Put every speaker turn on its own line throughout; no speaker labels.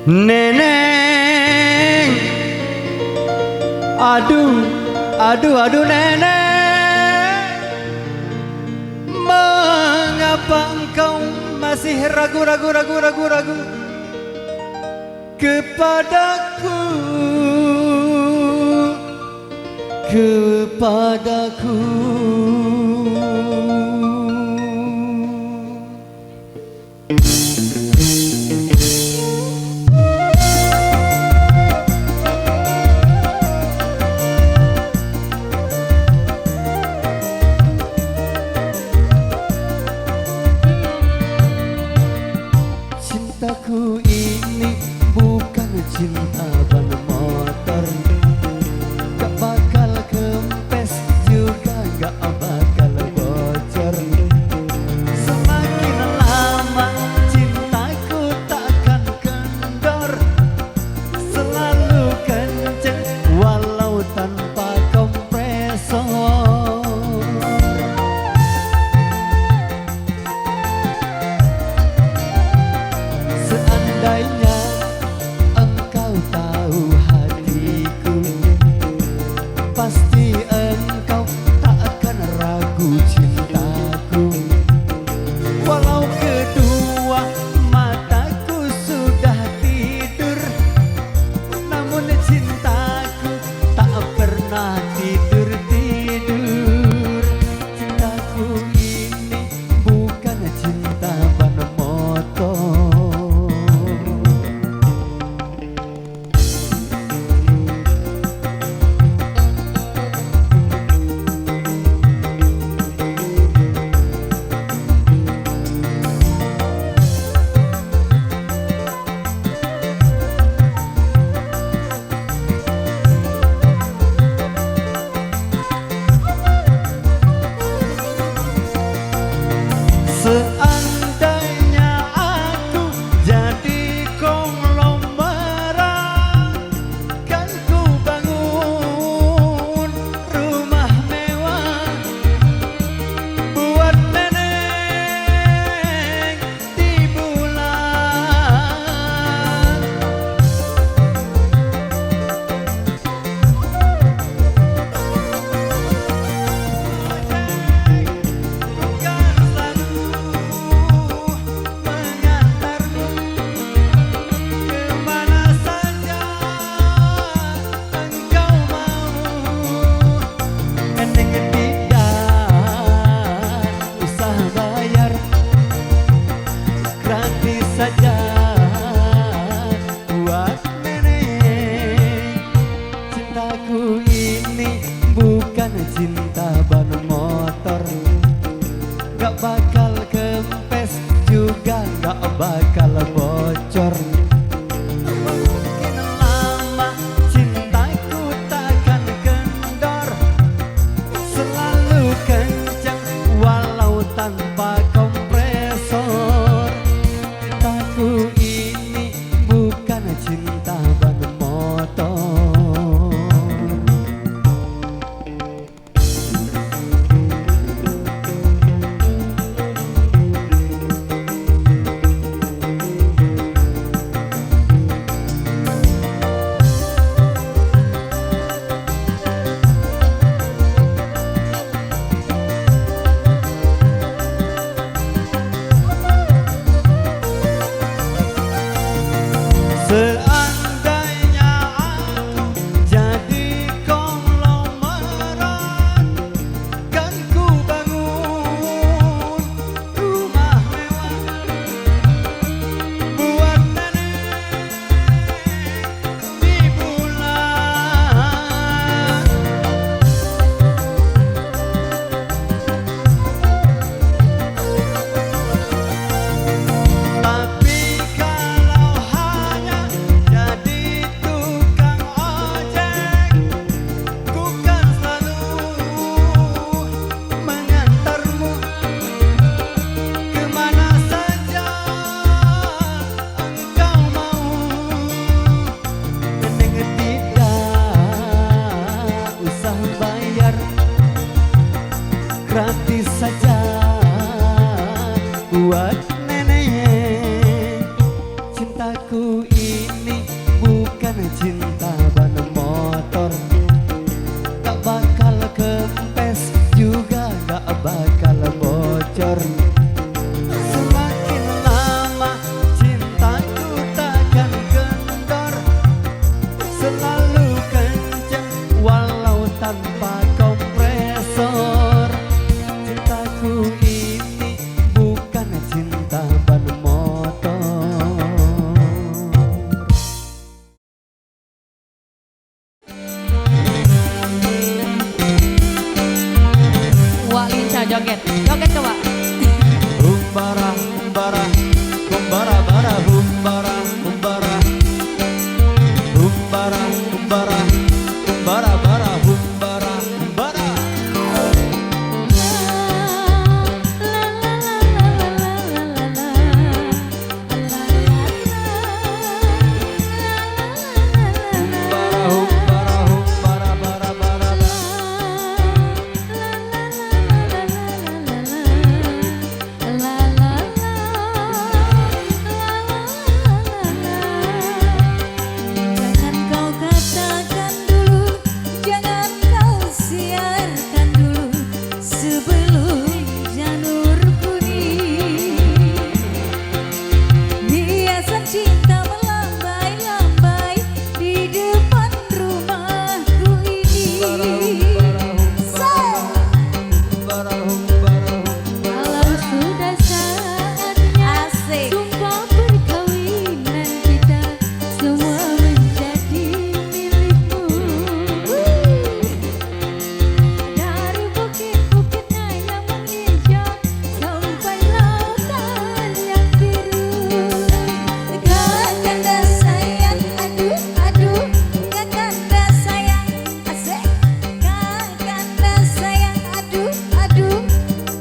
Neneng, aduh, aduh, aduh nenek, mengapa engkau masih ragu kepadaku, kepadaku. Cintaku ini bukan cinta ban motor, gak bakal kempes juga gak bakal bocor. Semakin lama cintaku takkan kendor, selalu kenceng walau tanpa kompresor. Seandainya engkau tahu hatiku, pasti engkau tak akan ragu cintaku. Walau kedua mataku sudah tidur, namun cintaku tak pernah tidur-tidur. Cintaku ini bukan cinta ban motor. Seandainya aku jadi konglomerat, kan ku bangun rumah mewah buat neneng di bulan. Saja buat nenek, cintaku ini bukan cinta ban motor, gak bakal kempes juga gak bakal bocor. Mungkin lama cintaku takkan kendor, selalu kencang walau tanpa kompresor. Cintaku ini bukan cinta ban motor. Seandainya aku jadi konglomerat, kan ku bangun rumah mewah buat nenek di bulan. Tapi kalau jadi tukang ojek, ku kan selalu mengantarmu kemana saja engkau mau. Neneng tidak usah bayar, gratis saja buat nenek. Cintaku ini cinta ban motor. Gak bakal kempes juga gak bakal bocor. Semakin lama cintaku takkan kendor, selalu kenceng walau tanpa kompresor. Cintaku ini bukan cinta ban motor.
Wak lincah joget, joget coba.
Humbara, humbara, humbara, bara, humbara, humbara, humbara, humbara, humbara, bara, humbara, humbara. Humbara, humbara, humbara, bara, bara, bara.
Jangan kau katakan dulu, jangan kau siarkan dulu sebelum janur kuning. Hiasan cinta melambai-lambai di depan rumahku ini.
Humbara, humbara,
Kalau sudah saatnya sumpah perkawinan kita, semua menjadi milikmu. Dari bukit-bukitnya yang menghijau sampai lautan yang biru. Kakanda sayang, aduh, aduh, kakanda sayang, asik. Kakanda sayang, aduh, aduh,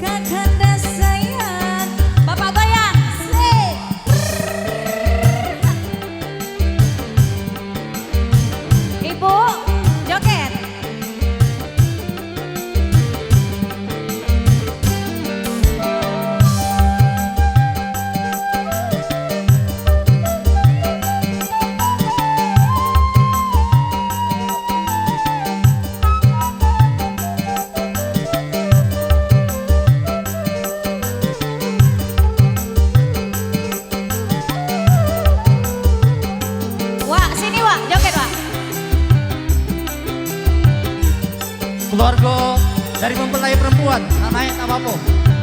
kakanda sayang. Bapak goyang, asik. Ibu joget. Wak, sini Wak, joget Wak.
keluarga dari mempelai perempuan. Nah, naik tak apa-apa.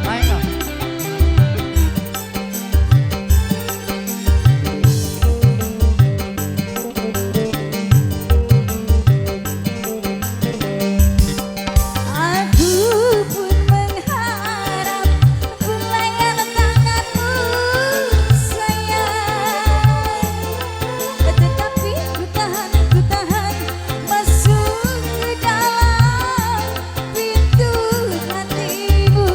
Naik tak?
Aku pun mengharap belayan tanganmu sayang, tetapi ku tahan masuk ke dalam pintu hatimu.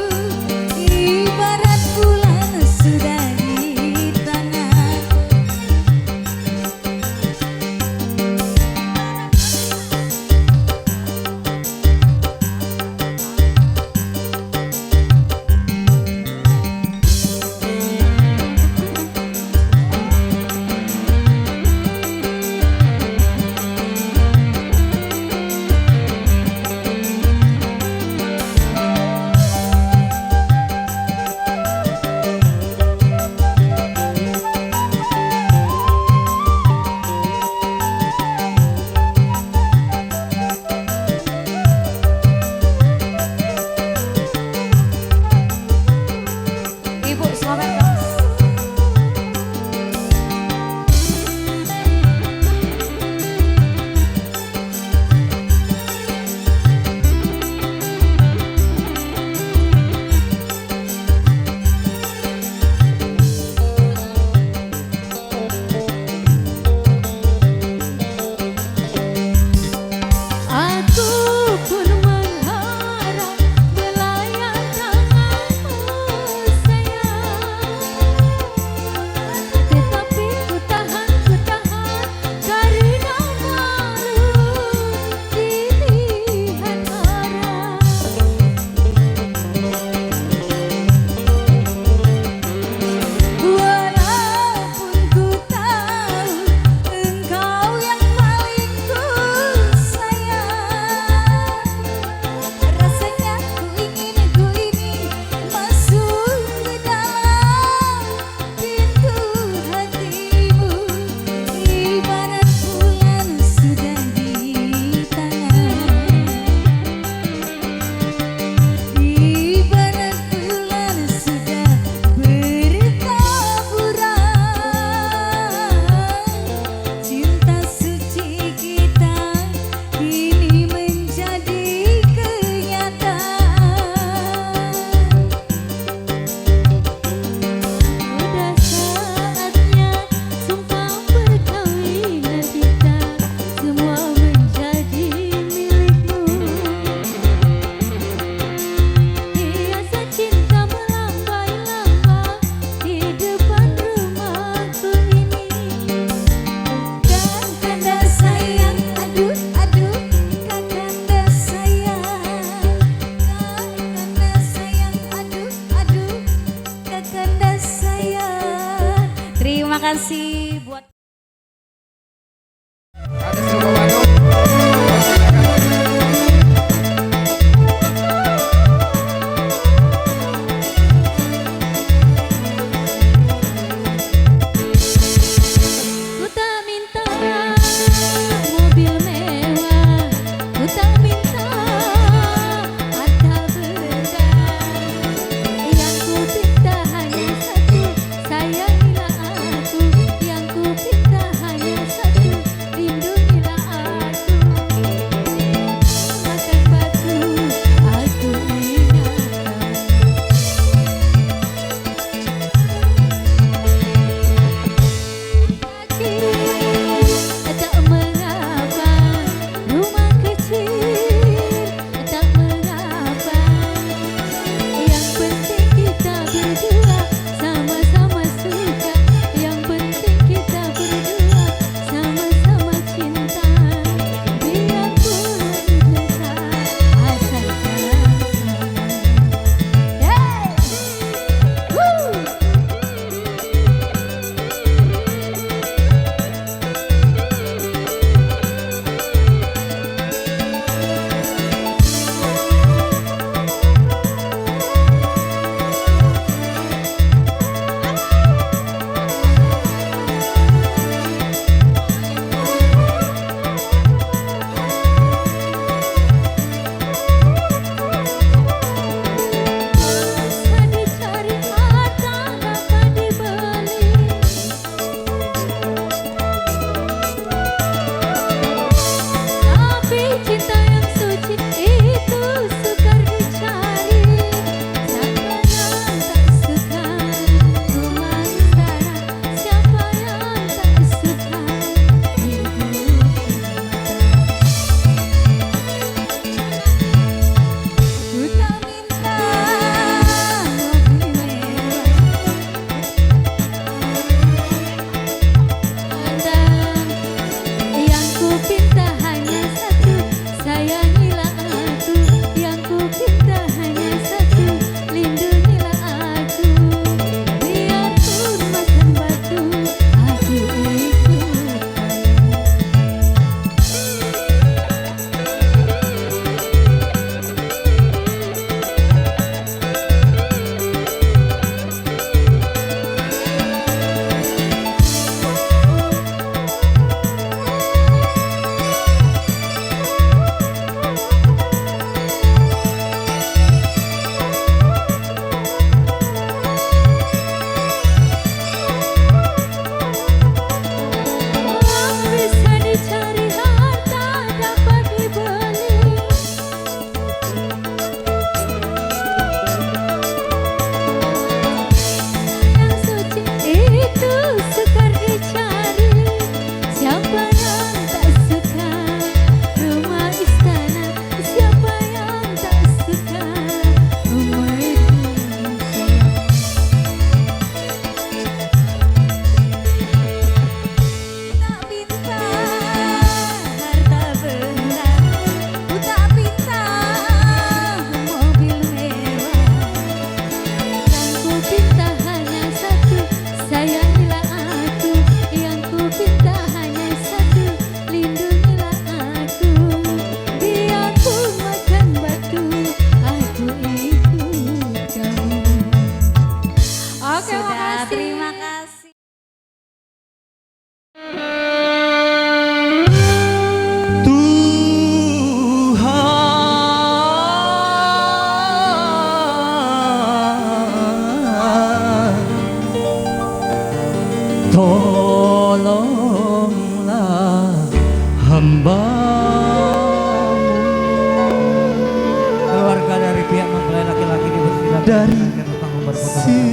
Keluarga dari pihak mempelai laki-laki dipersilakan
Dari
menaikkan panggung berfoto bersama.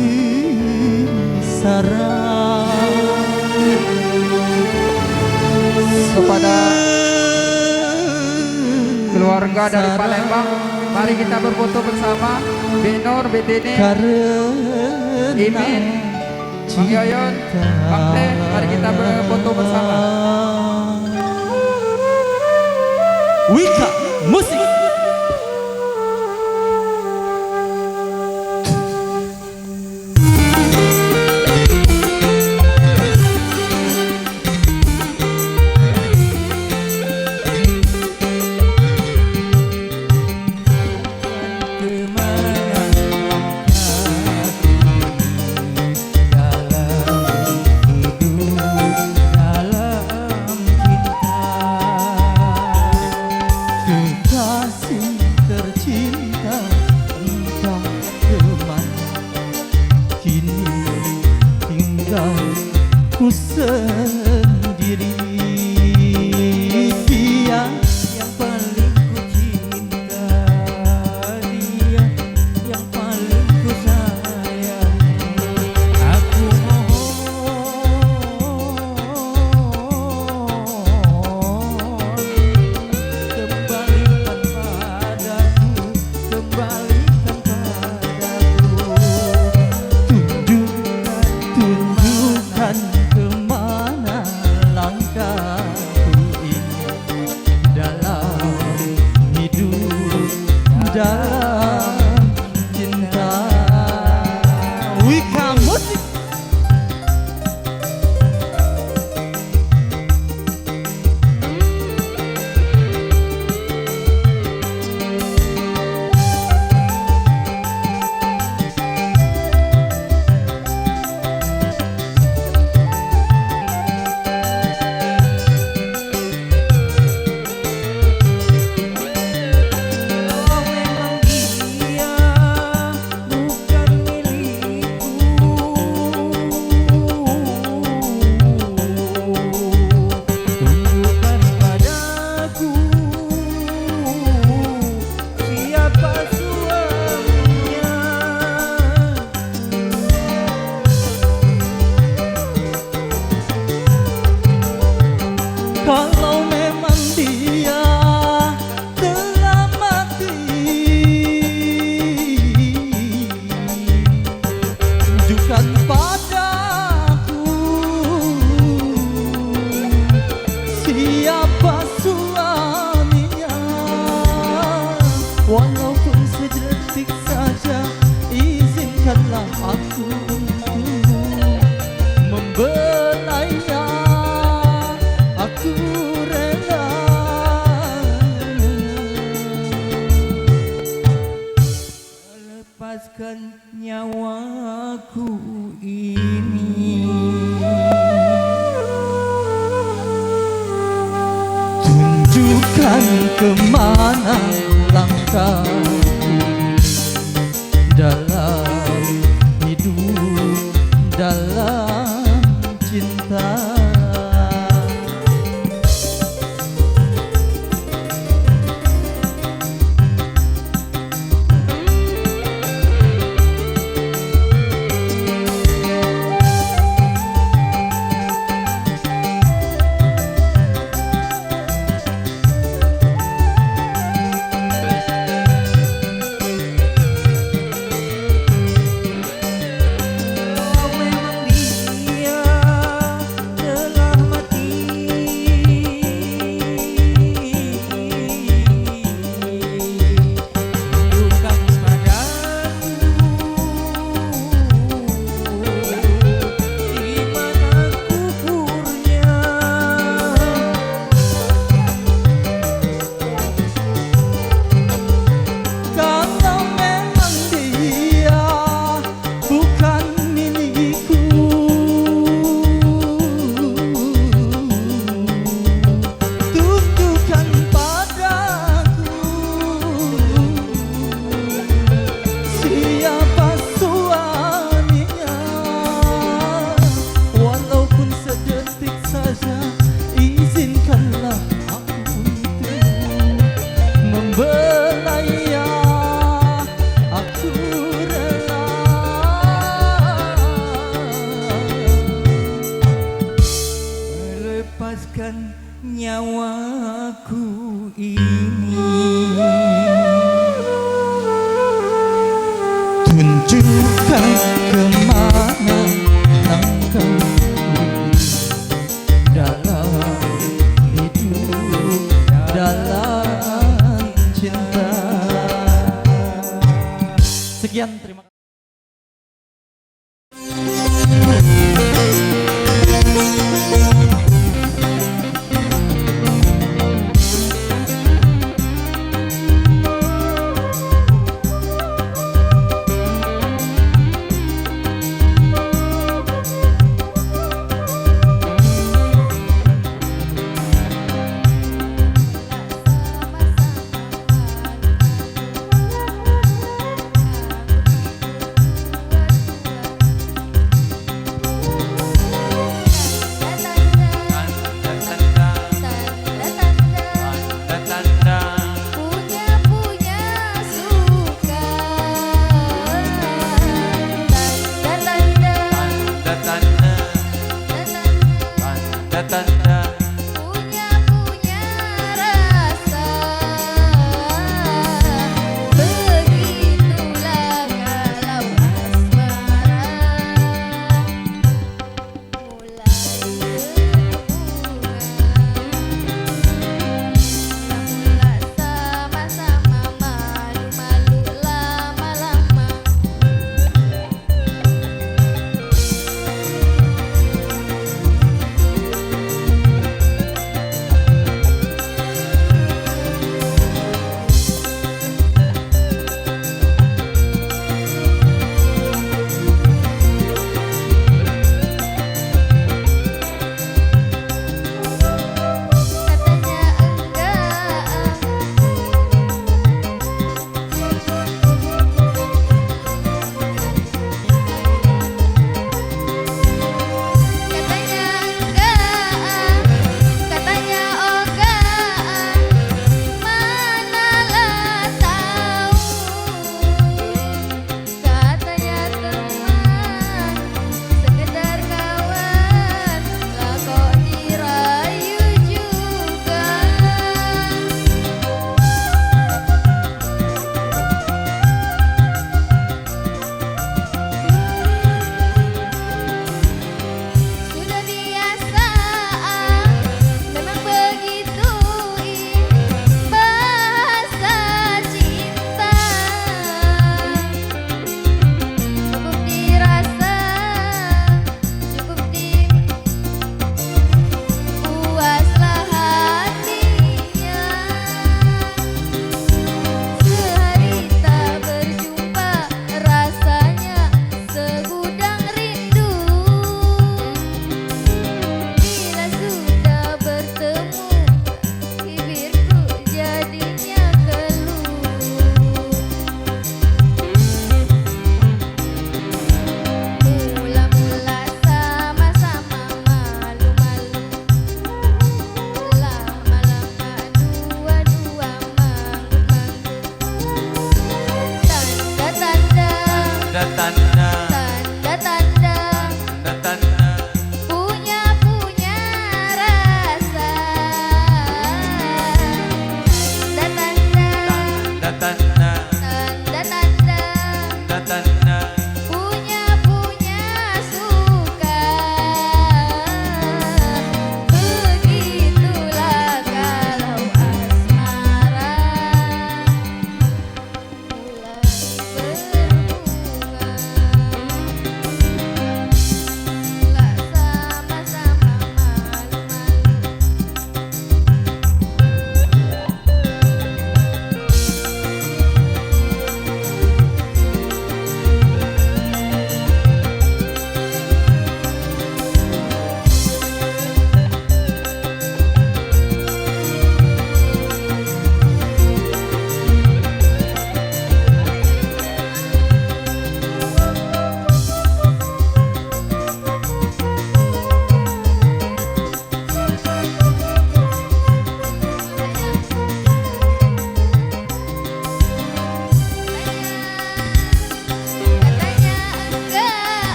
Sisara
Kepada keluarga dari Palembang, mari kita berfoto bersama. Benor, Betene,
karena
Imin, Bang Yoyon, Bang Teh, mari kita berfoto bersama.
Wika Musik. Kekasih tercinta entah kemana, kini tinggal ku sendiri. Dia yang paling ku cinta, dia yang paling ku sayang. Aku mohon kembalikan padaku, kembalikan padaku. Tunjukkan kemana langkahku ini dalam hidup dan cinta. Wika Musik.
Oh memang dia bukan milikku, tunjukkan padaku siapa suaminya.
Kalau memang dia telah mati, tunjukkan padaku siapa suaminya. Walaupun sedetik saja, izinkanlah aku untuk membelainya. Aku rela
Lepaskan nyawaku ini.
tunjukkan kemana langkahku dalam